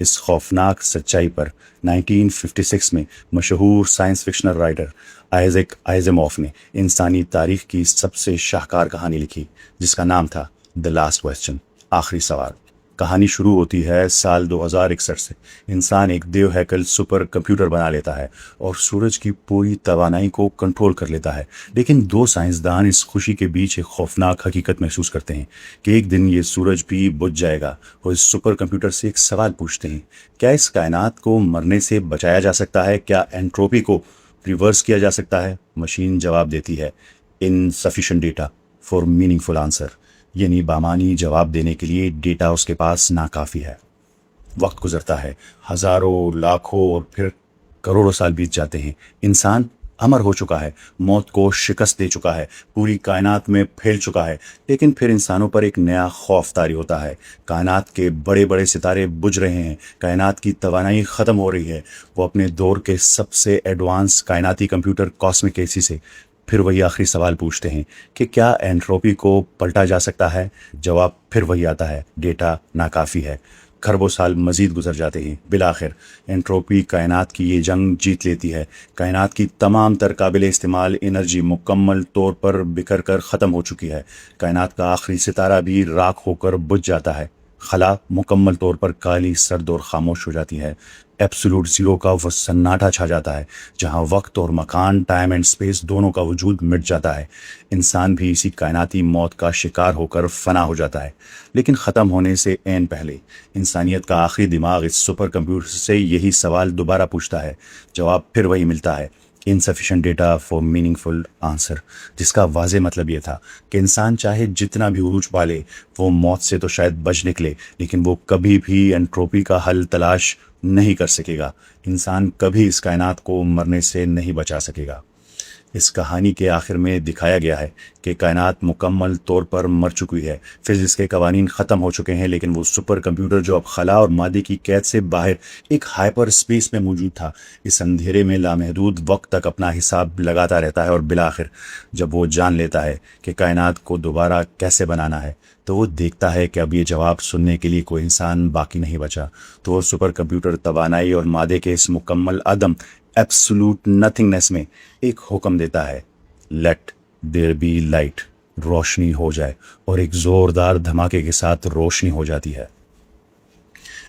اس خوفناک سچائی پر 1956 میں مشہور سائنس فکشنل رائٹر آئزیک آئزیموف نے انسانی تاریخ کی سب سے شاہکار کہانی لکھی، جس کا نام تھا دی لاسٹ کوسچن، آخری سوال۔ کہانی شروع ہوتی ہے سال 2061 سے۔ انسان ایک دیو ہیکل سپر کمپیوٹر بنا لیتا ہے اور سورج کی پوری توانائی کو کنٹرول کر لیتا ہے، لیکن دو سائنسدان اس خوشی کے بیچ ایک خوفناک حقیقت محسوس کرتے ہیں کہ ایک دن یہ سورج بھی بجھ جائے گا۔ وہ اس سپر کمپیوٹر سے ایک سوال پوچھتے ہیں: کیا اس کائنات کو مرنے سے بچایا جا سکتا ہے؟ کیا انٹروپی کو ریورس کیا جا سکتا ہے؟ مشین جواب دیتی ہے: insufficient data for meaningful answer، یعنی بامعنی جواب دینے کے لیے ڈیٹا اس کے پاس ناکافی ہے۔ وقت گزرتا ہے، ہزاروں، لاکھوں اور پھر کروڑوں سال بیت جاتے ہیں۔ انسان امر ہو چکا ہے، موت کو شکست دے چکا ہے، پوری کائنات میں پھیل چکا ہے، لیکن پھر انسانوں پر ایک نیا خوف طاری ہوتا ہے۔ کائنات کے بڑے بڑے ستارے بجھ رہے ہیں، کائنات کی توانائی ختم ہو رہی ہے۔ وہ اپنے دور کے سب سے ایڈوانس کائناتی کمپیوٹر کاسمک اے سی سے پھر وہی آخری سوال پوچھتے ہیں کہ کیا انٹروپی کو پلٹا جا سکتا ہے؟ جواب پھر وہی آتا ہے: ڈیٹا ناکافی ہے۔ کھربوں سال مزید گزر جاتے ہیں۔ بالآخر انٹروپی کائنات کی یہ جنگ جیت لیتی ہے۔ کائنات کی تمام تر قابل استعمال انرجی مکمل طور پر بکھر کر ختم ہو چکی ہے۔ کائنات کا آخری ستارہ بھی راکھ ہو کر بجھ جاتا ہے۔ خلا مکمل طور پر کالی، سرد اور خاموش ہو جاتی ہے۔ ایبسولوٹ زیرو کا وہ سناٹا چھا جاتا ہے جہاں وقت اور مکان، ٹائم اینڈ سپیس دونوں کا وجود مٹ جاتا ہے۔ انسان بھی اسی کائناتی موت کا شکار ہو کر فنا ہو جاتا ہے۔ لیکن ختم ہونے سے عین پہلے انسانیت کا آخری دماغ اس سپر کمپیوٹر سے یہی سوال دوبارہ پوچھتا ہے۔ جواب پھر وہی ملتا ہے: insufficient data for meaningful answer، جس کا واضح مطلب یہ تھا کہ انسان چاہے جتنا بھی عروج پالے، وہ موت سے تو شاید بچ نکلے، لیکن وہ کبھی بھی انٹروپی کا حل تلاش نہیں کر سکے گا۔ انسان کبھی اس کائنات کو مرنے سے نہیں بچا سکے گا۔ اس کہانی کے آخر میں دکھایا گیا ہے کہ کائنات مکمل طور پر مر چکی ہے، فزکس کے قوانین ختم ہو چکے ہیں، لیکن وہ سپر کمپیوٹر جو اب خلا اور مادے کی قید سے باہر ایک ہائپر اسپیس میں موجود تھا، اس اندھیرے میں لامحدود وقت تک اپنا حساب لگاتا رہتا ہے، اور بالآخر جب وہ جان لیتا ہے کہ کائنات کو دوبارہ کیسے بنانا ہے، تو وہ دیکھتا ہے کہ اب یہ جواب سننے کے لیے کوئی انسان باقی نہیں بچا۔ تو وہ سپر کمپیوٹر توانائی اور مادے کے اس مکمل عدم، ایبسولوٹ نتھنگنیس میں ایک حکم دیتا ہے: لیٹ دیر بی لائٹ، روشنی ہو جائے، اور ایک زوردار دھماکے کے ساتھ روشنی ہو جاتی ہے۔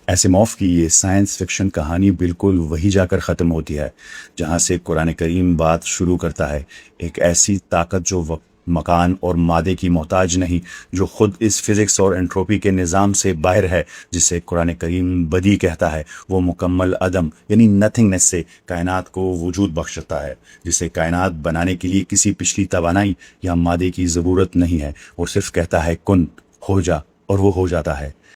ایسیموف کی یہ سائنس فکشن کہانی بالکل وہی جا کر ختم ہوتی ہے جہاں سے قرآن کریم بات شروع کرتا ہے: ایک ایسی طاقت جو وقت، مکان اور مادے کی محتاج نہیں، جو خود اس فزکس اور انٹروپی کے نظام سے باہر ہے، جسے قرآن کریم بدی کہتا ہے۔ وہ مکمل عدم یعنی نتھنگنیس سے کائنات کو وجود بخشتا ہے، جسے کائنات بنانے کے لیے کسی پچھلی توانائی یا مادے کی ضرورت نہیں ہے۔ وہ صرف کہتا ہے: کن، ہو جا، اور وہ ہو جاتا ہے۔